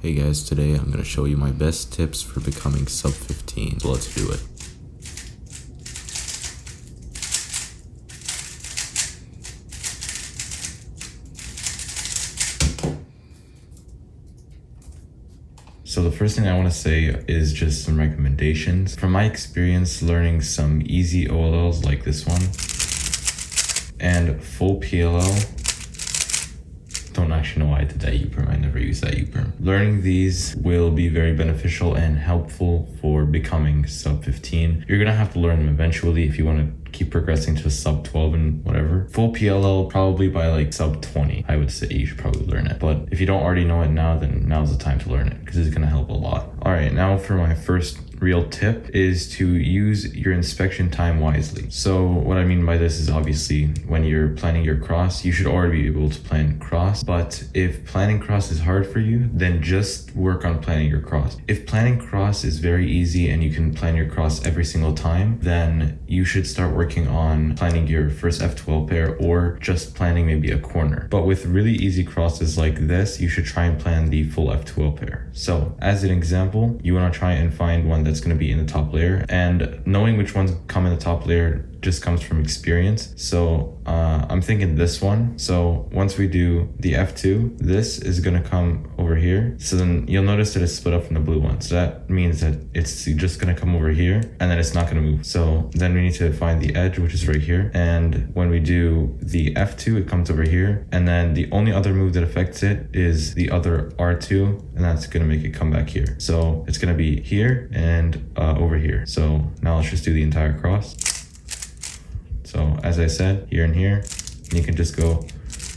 Hey guys, today I'm going to show you my best tips for becoming sub 15, so let's do it. So the first thing I want to say is just some recommendations. From my experience learning some easy OLLs like this one and full PLL, don't actually know why I did that UPerm. I never use that UPerm. Learning these will be very beneficial and helpful for becoming sub 15. You're gonna have to learn them eventually if you want to keep progressing to sub 12 and whatever. Full PLL probably by like sub 20. I would say you should probably learn it. But if you don't already know it now, then now's the time to learn it because it's gonna help a lot. All right, now for my first real tip is to use your inspection time wisely. So what I mean by this is obviously when you're planning your cross, you should already be able to plan cross. But if planning cross is hard for you, then just work on planning your cross. If planning cross is very easy and you can plan your cross every single time, then you should start working on planning your first F12 pair or just planning maybe a corner. But with really easy crosses like this, you should try and plan the full F12 pair. So as an example, you want to try and find one that's going to be in the top layer, and knowing which ones come in the top layer just comes from experience. So I'm thinking this one. So once we do the F2, this is going to come over here. So then you'll notice that it's split up from the blue one. So that means that it's just going to come over here and then it's not going to move. So then we need to find the edge, which is right here. And when we do the F2, it comes over here. And then the only other move that affects it is the other R2, and that's going to make it come back here. So it's going to be here and over here. So now let's just do the entire cross. So as I said, here and here, and you can just go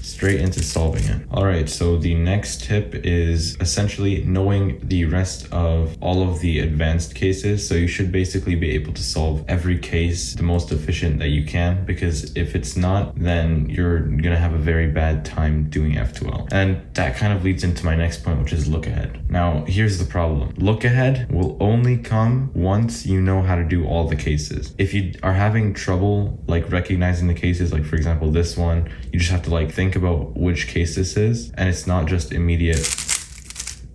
straight into solving it. All right, so the next tip is essentially knowing the rest of all of the advanced cases. So you should basically be able to solve every case the most efficient that you can, because if it's not, then you're gonna have a very bad time doing F2L. And that kind of leads into my next point, which is look ahead. Now, here's the problem. Look ahead will only come once you know how to do all the cases. If you are having trouble like recognizing the cases, like for example, this one, you just have to like think about which case this is, and it's not just immediate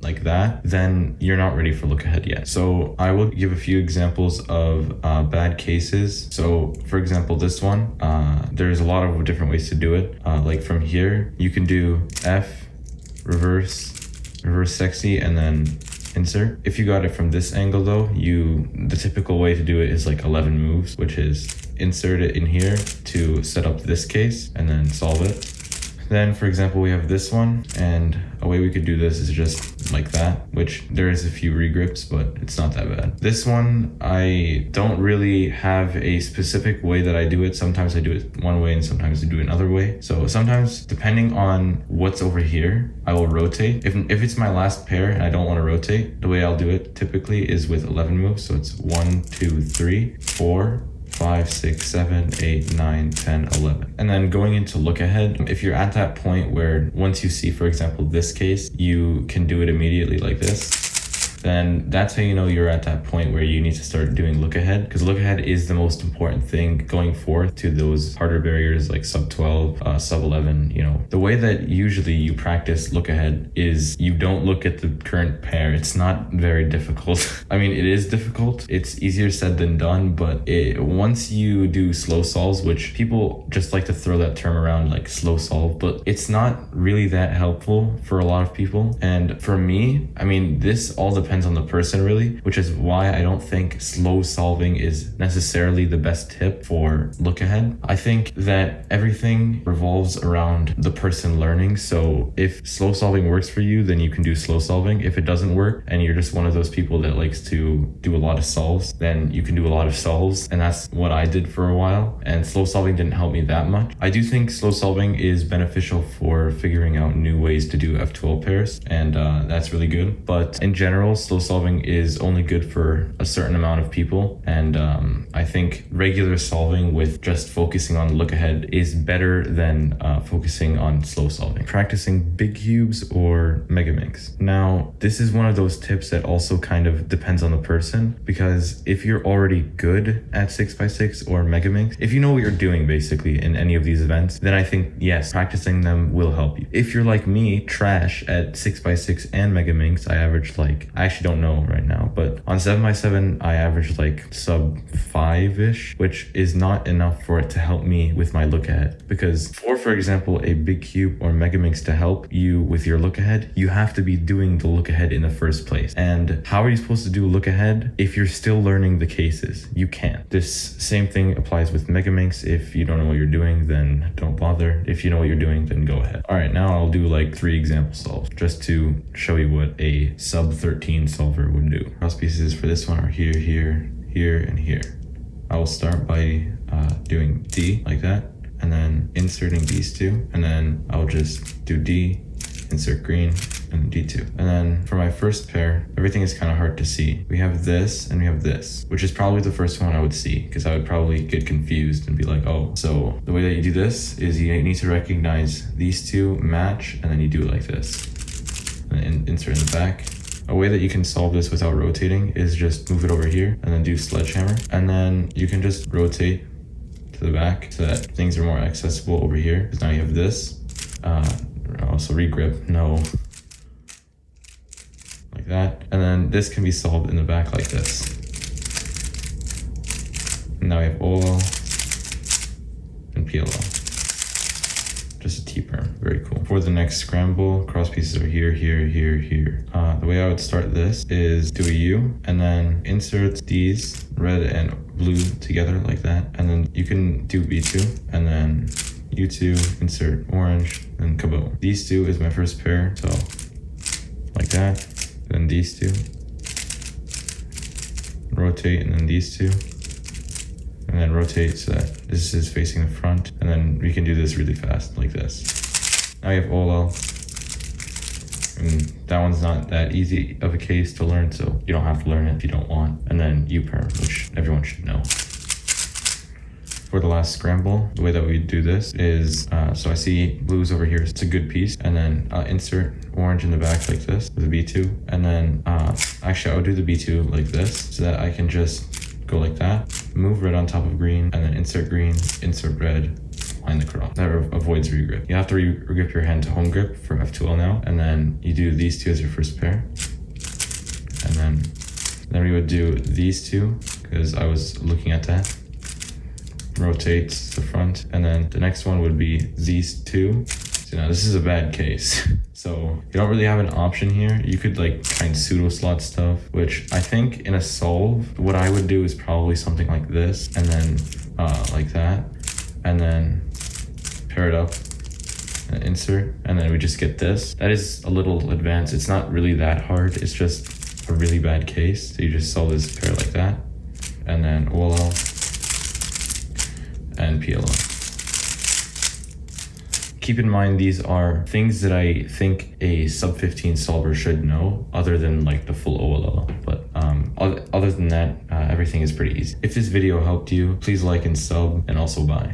like that, then you're not ready for look ahead yet. So I will give a few examples of bad cases. So for example, this one, there's a lot of different ways to do it. Like from here, you can do F, reverse sexy, and then insert. If you got it from this angle though, the typical way to do it is like 11 moves, which is insert it in here to set up this case and then solve it. Then, for example, we have this one, and a way we could do this is just like that, which there is a few regrips, but it's not that bad. This one, I don't really have a specific way that I do it. Sometimes I do it one way and sometimes I do it another way. So sometimes, depending on what's over here, I will rotate. If it's my last pair and I don't want to rotate, the way I'll do it typically is with 11 moves. So it's 1, 2, 3, 4, 5, 6, 7, 8, 9, 10, 11. And then going into look ahead, if you're at that point where once you see, for example, this case, you can do it immediately like this, then that's how you know you're at that point where you need to start doing look ahead, because look ahead is the most important thing going forth to those harder barriers like sub 12, sub 11. You know, the way that usually you practice look ahead is you don't look at the current pair. It's not very difficult. I mean, it is difficult. It's easier said than done, but once you do slow solves, which people just like to throw that term around like slow solve, but it's not really that helpful for a lot of people. And for me, I mean, this all depends on the person really, which is why I don't think slow solving is necessarily the best tip for look ahead. I think that everything revolves around the person learning. So if slow solving works for you, then you can do slow solving. If it doesn't work and you're just one of those people that likes to do a lot of solves, then you can do a lot of solves. And that's what I did for a while. And slow solving didn't help me that much. I do think slow solving is beneficial for figuring out new ways to do F12 pairs. And that's really good. But in general, slow solving is only good for a certain amount of people, and I think regular solving with just focusing on look ahead is better than focusing on slow solving. Practicing big cubes or Megaminx. Now, this is one of those tips that also kind of depends on the person, because if you're already good at 6x6 or Megaminx, if you know what you're doing basically in any of these events, then I think yes, practicing them will help you. If you're like me, trash at 6x6 and Megaminx, I averaged like, I actually don't know right now, but on 7x7 I averaged like sub 5-ish, which is not enough for it to help me with my look ahead. Because for example, a big cube or Megaminx to help you with your look ahead, you have to be doing the look ahead in the first place. And how are you supposed to do look ahead if you're still learning the cases? You can't. This same thing applies with Megaminx. If you don't know what you're doing, then don't bother. If you know what you're doing, then go ahead. All right, now I'll do like 3 example solves just to show you what a sub 13 solver would do. Cross pieces for this one are here, here, here, and here. I will start by doing D like that, and then inserting these two, and then I'll just do D, insert green, and D2. And then for my first pair, everything is kind of hard to see. We have this and we have this, which is probably the first one I would see, because I would probably get confused and be like, oh, so the way that you do this is you need to recognize these two match, and then you do it like this, and insert in the back. A way that you can solve this without rotating is just move it over here and then do sledgehammer, and then you can just rotate to the back so that things are more accessible over here, because now you have this. Also regrip, no, like that, and then this can be solved in the back like this. And now we have OLL and PLL. Just a T-perm, very cool. For the next scramble, cross pieces are here, here, here, here. The way I would start this is do a U and then insert these red and blue together like that. And then you can do B2 and then U2, insert orange, and kaboom. These two is my first pair, so like that. Then these two. Rotate, and then these two. And then rotate so that this is facing the front. And then we can do this really fast, like this. Now we have OLL. And that one's not that easy of a case to learn, so you don't have to learn it if you don't want. And then U-perm, which everyone should know. For the last scramble, the way that we do this is, so I see blues over here, it's a good piece, and then insert orange in the back like this with a B2, and then actually I would do the B2 like this so that I can just go like that, move red on top of green, and then insert green, insert red, line the cross. That avoids regrip. You have to regrip your hand to home grip for F2L now, and then you do these two as your first pair, and then we would do these two because I was looking at that. Rotates the front, and then the next one would be these two. So now this is a bad case. So you don't really have an option here. You could like try and pseudo slot stuff, which I think in a solve, what I would do is probably something like this, and then like that, and then pair it up and insert, and then we just get this. That is a little advanced. It's not really that hard. It's just a really bad case. So you just solve this pair like that, and then OLL and PLL. Keep in mind, these are things that I think a sub 15 solver should know, other than like the full OLL. But other than that, everything is pretty easy. If this video helped you, please like and sub, and also bye.